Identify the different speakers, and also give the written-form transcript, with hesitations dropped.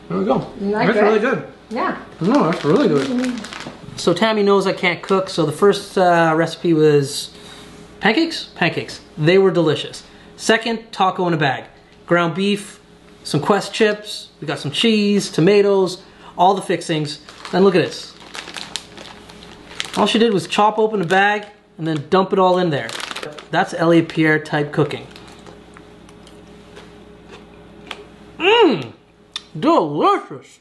Speaker 1: There we go.
Speaker 2: That's
Speaker 1: really good.
Speaker 2: Yeah.
Speaker 1: No, that's really good. So Tammy knows I can't cook, so the first recipe was pancakes? Pancakes. They were delicious. Second, taco in a bag. Ground beef, some Quest chips, we got some cheese, tomatoes, all the fixings. Then look at this. All she did was chop open the bag and then dump it all in there. That's Elliot Pierre type cooking. Mmm! Delicious!